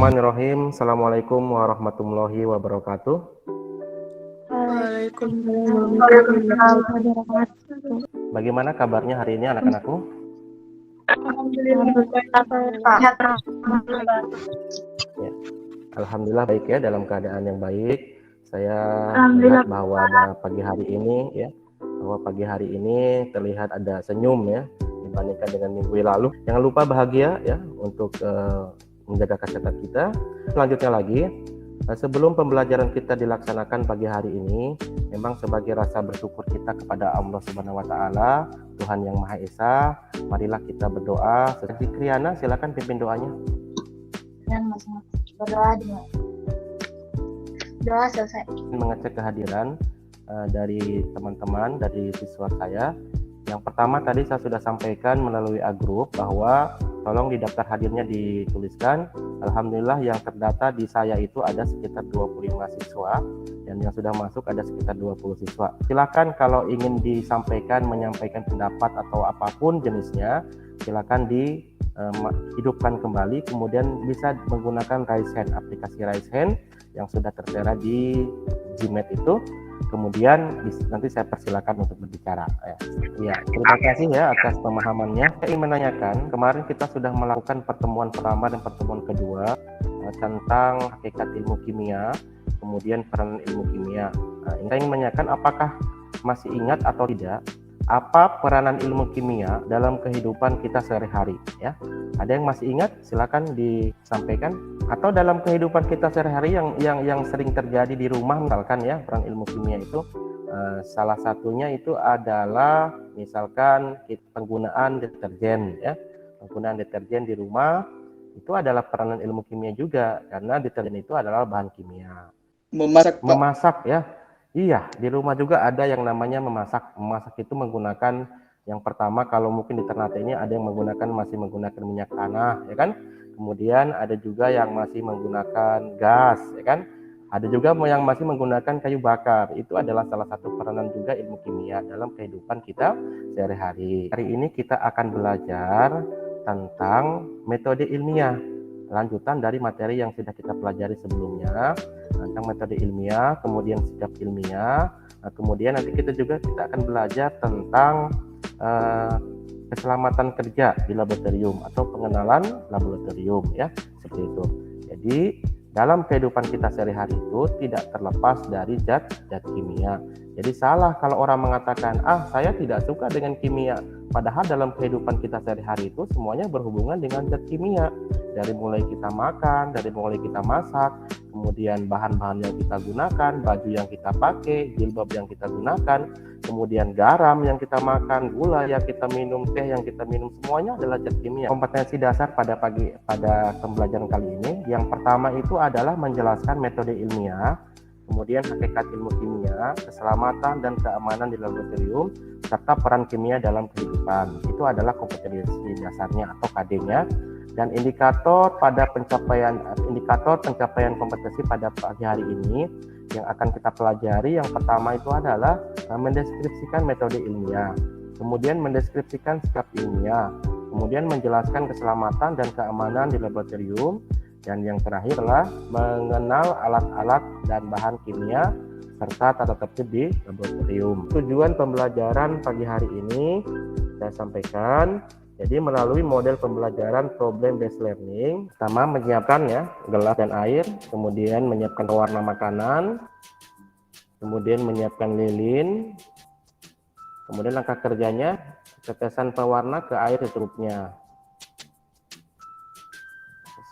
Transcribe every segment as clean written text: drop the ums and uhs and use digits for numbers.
Bismillahirrahmanirrahim. Assalamualaikum warahmatullahi wabarakatuh. Waalaikumsalam warahmatullahi wabarakatuh. Bagaimana kabarnya hari ini anak-anakku? Ya, alhamdulillah baik ya, dalam keadaan yang baik. Saya melihat bahwa pagi hari ini terlihat ada senyum ya dibandingkan dengan minggu lalu. Jangan lupa bahagia ya untuk menjaga kesehatan kita. Selanjutnya lagi, sebelum pembelajaran kita dilaksanakan pagi hari ini, memang sebagai rasa bersyukur kita kepada Allah Subhanahu wa taala, Tuhan yang Maha Esa, marilah kita berdoa. Sesi Kriana, silakan pimpin doanya. Berdoa doa selesai. Mengecek kehadiran dari teman-teman, dari siswa saya. Yang pertama tadi saya sudah sampaikan melalui grup bahwa tolong di daftar hadirnya dituliskan. Alhamdulillah yang terdata di saya itu ada sekitar 25 siswa dan yang sudah masuk ada sekitar 20 siswa. Silakan kalau ingin menyampaikan pendapat atau apapun jenisnya, silakan dihidupkan kembali, kemudian bisa menggunakan raise hand, aplikasi raise hand yang sudah tertera di Gmeet itu. Kemudian nanti saya persilakan untuk berbicara. Ya, terima kasih ya atas pemahamannya. Saya ingin menanyakan, kemarin kita sudah melakukan pertemuan pertama dan pertemuan kedua tentang hakikat ilmu kimia, kemudian peranan ilmu kimia. Saya ingin menanyakan apakah masih ingat atau tidak apa peranan ilmu kimia dalam kehidupan kita sehari-hari ya. Ada yang masih ingat? Silakan disampaikan. Atau dalam kehidupan kita sehari-hari yang sering terjadi di rumah, misalkan ya, peran ilmu kimia itu salah satunya itu adalah misalkan penggunaan deterjen ya. Penggunaan deterjen di rumah itu adalah peranan ilmu kimia juga, karena deterjen itu adalah bahan kimia. Memasak ya. Iya, di rumah juga ada yang namanya memasak. Memasak itu menggunakan, yang pertama kalau mungkin di Ternate ini ada yang masih menggunakan minyak tanah, ya kan? Kemudian ada juga yang masih menggunakan gas, ya kan? Ada juga yang masih menggunakan kayu bakar. Itu adalah salah satu peranan juga ilmu kimia dalam kehidupan kita sehari-hari. Hari ini kita akan belajar tentang metode ilmiah, lanjutan dari materi yang sudah kita pelajari sebelumnya tentang metode ilmiah, kemudian sikap ilmiah. Kemudian nanti kita akan belajar tentang keselamatan kerja di laboratorium atau pengenalan laboratorium ya, seperti itu. Jadi dalam kehidupan kita sehari-hari itu tidak terlepas dari zat kimia. Jadi salah kalau orang mengatakan, saya tidak suka dengan kimia. Padahal dalam kehidupan kita sehari-hari itu semuanya berhubungan dengan zat kimia. Dari mulai kita makan, dari mulai kita masak, kemudian bahan-bahan yang kita gunakan, baju yang kita pakai, jilbab yang kita gunakan, kemudian garam yang kita makan, gula yang kita minum, teh yang kita minum, semuanya adalah zat kimia. Kompetensi dasar pada pembelajaran kali ini, yang pertama itu adalah menjelaskan metode ilmiah, kemudian hakikat ilmu kimia, keselamatan dan keamanan di laboratorium, serta peran kimia dalam kehidupan. Itu adalah kompetensi dasarnya atau KD-nya. Dan indikator pencapaian kompetensi pada pagi hari ini yang akan kita pelajari, yang pertama itu adalah mendeskripsikan metode ilmiah, kemudian mendeskripsikan sikap ilmiah, kemudian menjelaskan keselamatan dan keamanan di laboratorium, dan yang terakhir adalah mengenal alat-alat dan bahan kimia serta tata tertib di laboratorium. Tujuan pembelajaran pagi hari ini saya sampaikan. Jadi melalui model pembelajaran problem based learning, pertama menyiapkan ya gelas dan air, kemudian menyiapkan pewarna makanan, kemudian menyiapkan lilin, kemudian langkah kerjanya tetesan pewarna ke air secukupnya.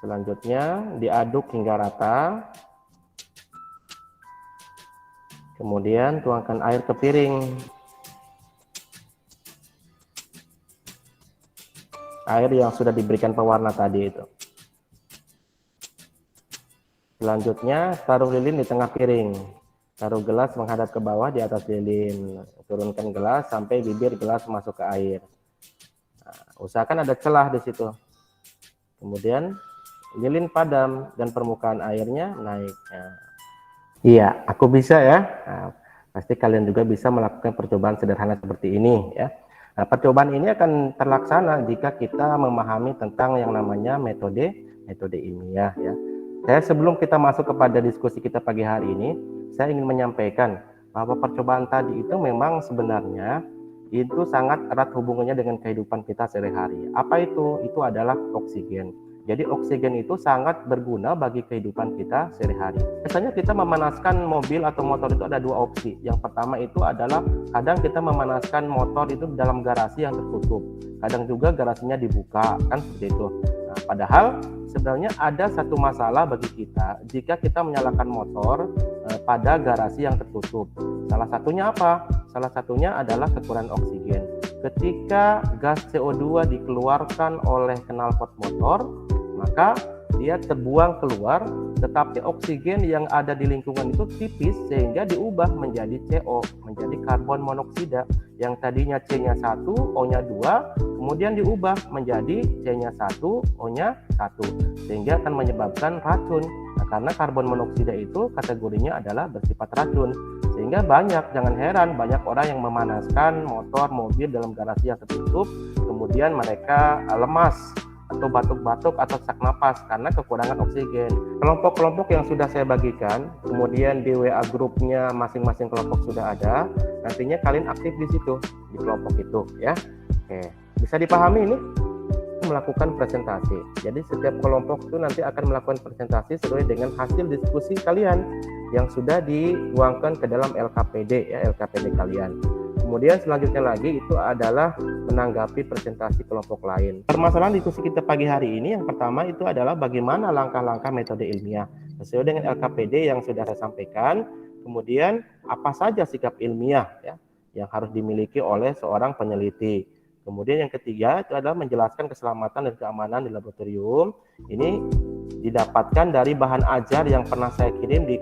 Selanjutnya diaduk hingga rata, kemudian tuangkan air ke piring. Air yang sudah diberikan pewarna tadi itu. Selanjutnya taruh lilin di tengah piring, taruh gelas menghadap ke bawah di atas lilin, turunkan gelas sampai bibir gelas masuk ke air. Usahakan ada celah di situ. Kemudian lilin padam dan permukaan airnya naik. Iya, aku bisa ya. Pasti kalian juga bisa melakukan percobaan sederhana seperti ini ya. Percobaan ini akan terlaksana jika kita memahami tentang yang namanya metode ilmiah ya. Sebelum kita masuk kepada diskusi kita pagi hari ini, saya ingin menyampaikan bahwa percobaan tadi itu memang sebenarnya itu sangat erat hubungannya dengan kehidupan kita sehari-hari. Apa itu? Itu adalah oksigen. Jadi oksigen itu sangat berguna bagi kehidupan kita sehari-hari. Biasanya kita memanaskan mobil atau motor itu ada dua opsi. Yang pertama itu adalah kadang kita memanaskan motor itu dalam garasi yang tertutup. Kadang juga garasinya dibuka, kan seperti itu. Nah, padahal sebenarnya ada satu masalah bagi kita jika kita menyalakan motor pada garasi yang tertutup. Salah satunya apa? Salah satunya adalah kekurangan oksigen. Ketika gas CO2 dikeluarkan oleh knalpot motor, maka dia terbuang keluar, tetapi oksigen yang ada di lingkungan itu tipis sehingga diubah menjadi CO, menjadi karbon monoksida yang tadinya C-nya 1, O-nya 2, kemudian diubah menjadi C-nya 1, O-nya 1, sehingga akan menyebabkan racun. Nah, karena karbon monoksida itu kategorinya adalah bersifat racun, sehingga jangan heran banyak orang yang memanaskan motor, mobil dalam garasi yang tertutup, kemudian mereka lemas atau batuk-batuk atau sesak napas karena kekurangan oksigen. Kelompok-kelompok yang sudah saya bagikan, kemudian di WA grupnya masing-masing kelompok sudah ada, nantinya kalian aktif di situ, di kelompok itu ya. Oke, bisa dipahami ini? Melakukan presentasi. Jadi setiap kelompok itu nanti akan melakukan presentasi sesuai dengan hasil diskusi kalian yang sudah dituangkan ke dalam LKPD ya, LKPD kalian. Kemudian selanjutnya lagi itu adalah menanggapi presentasi kelompok lain. Permasalahan diskusi kita pagi hari ini yang pertama itu adalah bagaimana langkah-langkah metode ilmiah sesuai dengan LKPD yang sudah saya sampaikan. Kemudian apa saja sikap ilmiah ya yang harus dimiliki oleh seorang peneliti. Kemudian yang ketiga itu adalah menjelaskan keselamatan dan keamanan di laboratorium. Ini didapatkan dari bahan ajar yang pernah saya kirim di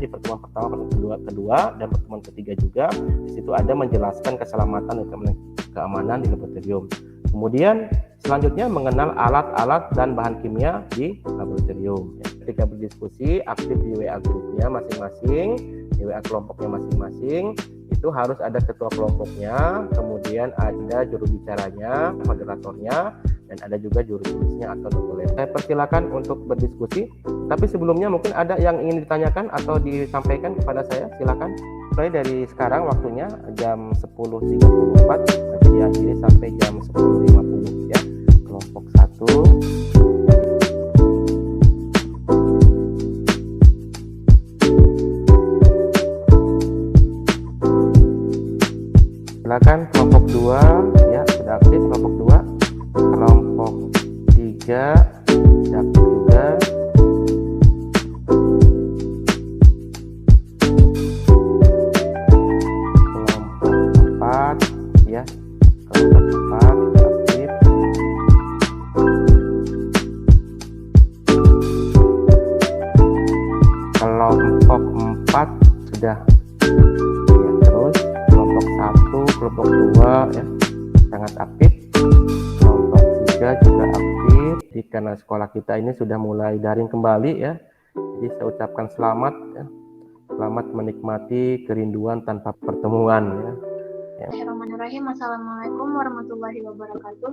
pertemuan pertama, kedua dan pertemuan ketiga juga. Di situ ada menjelaskan keselamatan dan keamanan di laboratorium. Kemudian selanjutnya mengenal alat-alat dan bahan kimia di laboratorium. Ketika berdiskusi aktif di WA grupnya masing-masing, di WA kelompoknya masing-masing, itu harus ada ketua kelompoknya, kemudian ada juru bicaranya, moderatornya, dan ada juga juru tulisnya atau notulen. Saya persilakan untuk berdiskusi, tapi sebelumnya mungkin ada yang ingin ditanyakan atau disampaikan kepada saya, silakan. Mulai dari sekarang waktunya jam 10.34, nanti diakhiri sampai jam 10.50 ya. Kelompok 1. Silakan kelompok 2 ya, sudah aktif kelompok 2. Kelompok 3 sudah aktif juga. Kelompok 4 ya. Kelompok 4 sudah aktif. Kelompok 4 sudah kelompok 2 ya sangat aktif, kelompok 3 juga aktif. Jadi karena sekolah kita ini sudah mulai daring kembali ya, jadi saya ucapkan selamat ya, selamat menikmati kerinduan tanpa pertemuan ya. Bismillahirrahmanirrahim. Assalamualaikum warahmatullahi wabarakatuh.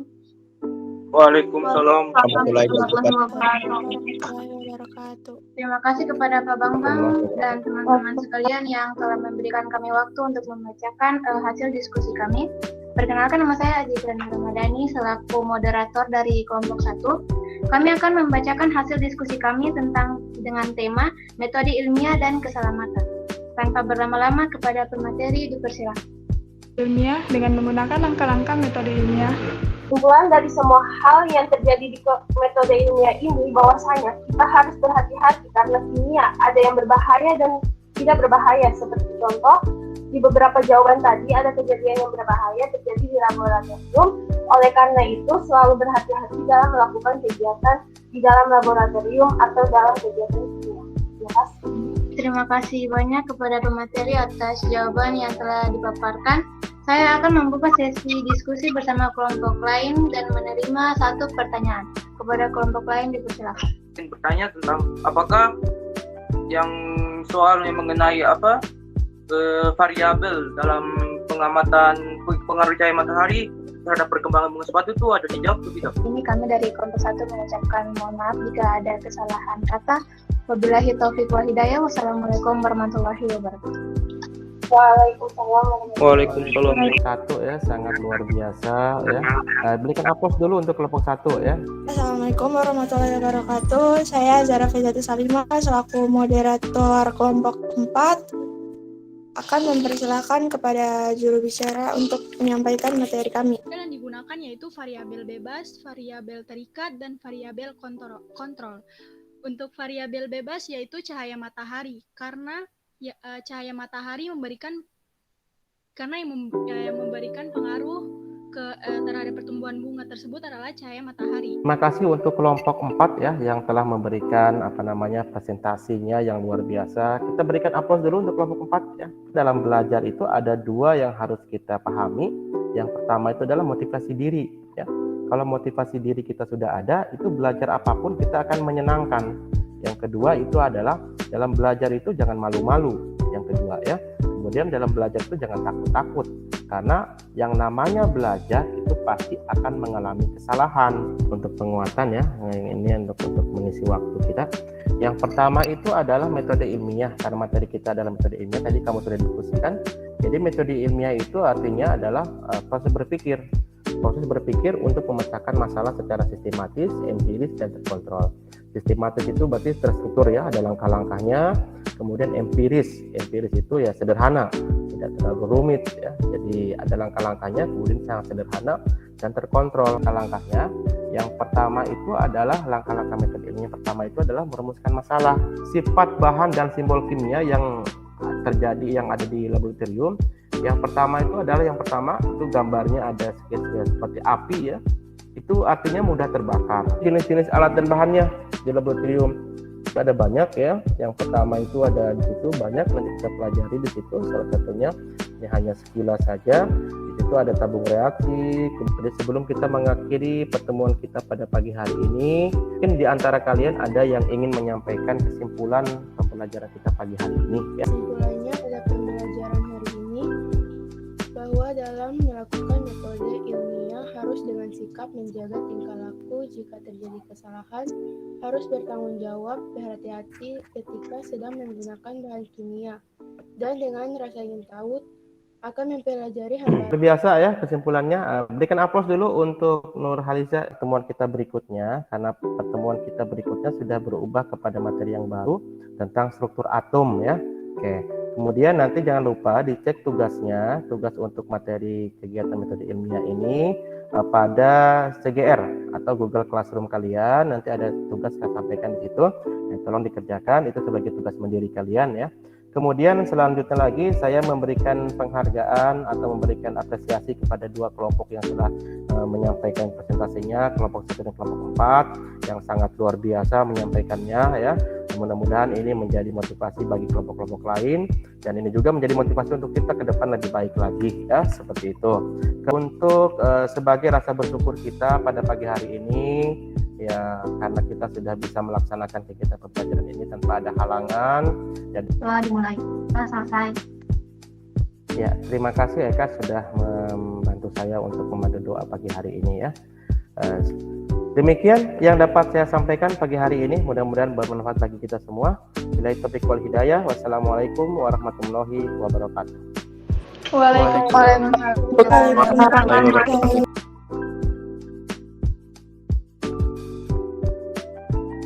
Waalaikumsalam warahmatullahi wabarakatuh. Terima kasih kepada Pak Bambang dan teman-teman sekalian yang telah memberikan kami waktu untuk membacakan hasil diskusi kami. Perkenalkan, nama saya Ajidran Ramadhani selaku moderator dari kelompok 1. Kami akan membacakan hasil diskusi kami dengan tema metode ilmiah dan keselamatan. Tanpa berlama-lama kepada pemateri dipersilakan. Ilmiah dengan menggunakan langkah-langkah metode ilmiah. Kesimpulan dari semua hal yang terjadi di metode ilmiah ini bahwasanya kita harus berhati-hati karena kimia ada yang berbahaya dan tidak berbahaya. Seperti contoh, di beberapa jawaban tadi ada kejadian yang berbahaya terjadi di laboratorium. Oleh karena itu, selalu berhati-hati dalam melakukan kegiatan di dalam laboratorium atau dalam kegiatan kimia. Terima kasih. Terima kasih banyak kepada pemateri atas jawaban yang telah dipaparkan. Saya akan membuka sesi diskusi bersama kelompok lain dan menerima satu pertanyaan. Kepada kelompok lain dipersilakan. Bertanya tentang apakah yang soalnya mengenai variabel dalam pengamatan pengaruh cahaya matahari terhadap perkembangan bunga sepatu itu ada dijawab tuh tidak? Ini kami dari kelompok 1 mengucapkan mohon maaf jika ada kesalahan kata. Wabillahi taufiq wal hidayah. Wassalamualaikum warahmatullahi wabarakatuh. Waalaikumsalam. Waalaikumsalam. Satu ya, sangat luar biasa ya. Berikan aplaus dulu untuk kelompok 1 ya. Assalamualaikum warahmatullahi wabarakatuh. Saya Zara Fezati Salimah selaku moderator kelompok 4 akan mempersilahkan kepada juru bicara untuk menyampaikan materi kami. Yang digunakan yaitu variabel bebas, variabel terikat, dan variabel kontrol. Untuk variabel bebas yaitu cahaya matahari, karena cahaya matahari memberikan pengaruh terhadap pertumbuhan bunga tersebut adalah cahaya matahari. Terima kasih untuk kelompok 4 ya yang telah memberikan presentasinya yang luar biasa. Kita berikan aplaus dulu untuk kelompok 4 ya. Dalam belajar itu ada 2 yang harus kita pahami. Yang pertama itu adalah motivasi diri ya. Kalau motivasi diri kita sudah ada, itu belajar apapun kita akan menyenangkan. Yang kedua itu adalah dalam belajar itu jangan malu-malu. Yang kedua ya. Kemudian dalam belajar itu jangan takut-takut. Karena yang namanya belajar itu pasti akan mengalami kesalahan. Untuk penguatan ya, ini untuk mengisi waktu kita. Yang pertama itu adalah metode ilmiah. Karena materi kita adalah metode ilmiah, tadi kamu sudah diskusikan. Jadi metode ilmiah itu artinya adalah proses berpikir. Proses berpikir untuk memecahkan masalah secara sistematis, empiris, dan terkontrol. Sistematis itu berarti terstruktur ya, ada langkah-langkahnya. Kemudian empiris itu ya sederhana, tidak terlalu rumit ya. Jadi ada langkah-langkahnya, kemudian sangat sederhana dan terkontrol. Langkah-langkahnya yang pertama itu adalah langkah-langkah metode ilmiah pertama itu adalah merumuskan masalah. Sifat bahan dan simbol kimia yang terjadi yang ada di laboratorium. Yang pertama itu gambarnya ada seperti api ya. Itu artinya mudah terbakar. Jenis-jenis alat dan bahannya di laboratorium ada banyak ya. Yang pertama itu ada di situ banyak, nanti kita pelajari di situ. Salah satunya ini hanya sekilas saja. Di situ ada tabung reaksi. Jadi sebelum kita mengakhiri pertemuan kita pada pagi hari ini, mungkin di antara kalian ada yang ingin menyampaikan kesimpulan pembelajaran kita pagi hari ini ya. Kesimpulannya pada pembelajaran hari ini bahwa dalam melakukan metode ilmiah harus dengan sikap menjaga tingkah laku jika terjadi kesalahan, harus bertanggung jawab, berhati-hati ketika sedang menggunakan bahan kimia, dan dengan rasa ingin tahu akan mempelajari hal baru. Biasa ya kesimpulannya. Berikan aplaus dulu untuk Nur Haliza. Pertemuan kita berikutnya, karena pertemuan kita berikutnya sudah berubah kepada materi yang baru tentang struktur atom ya. Oke. Kemudian nanti jangan lupa dicek tugasnya, tugas untuk materi kegiatan metode ilmiah ini pada CGR atau Google Classroom kalian. Nanti ada tugas saya sampaikan di situ. Tolong dikerjakan, itu sebagai tugas mandiri kalian ya. Kemudian selanjutnya lagi saya memberikan penghargaan atau memberikan apresiasi kepada 2 kelompok yang telah menyampaikan presentasinya, kelompok 1 dan kelompok 4 yang sangat luar biasa menyampaikannya ya. Mudah-mudahan ini menjadi motivasi bagi kelompok-kelompok lain dan ini juga menjadi motivasi untuk kita ke depan lebih baik lagi ya, seperti itu. Untuk sebagai rasa bersyukur kita pada pagi hari ini ya, karena kita sudah bisa melaksanakan kegiatan pembelajaran ini tanpa ada halangan. Jadi Dimulai. Selesai. ya, terima kasih Eka sudah membantu saya untuk memandu doa pagi hari ini ya. Demikian yang dapat saya sampaikan pagi hari ini, mudah-mudahan bermanfaat bagi kita semua. Billahi taufiq wal hidayah. Wassalamualaikum warahmatullahi wabarakatuh. Waalaikumsalam.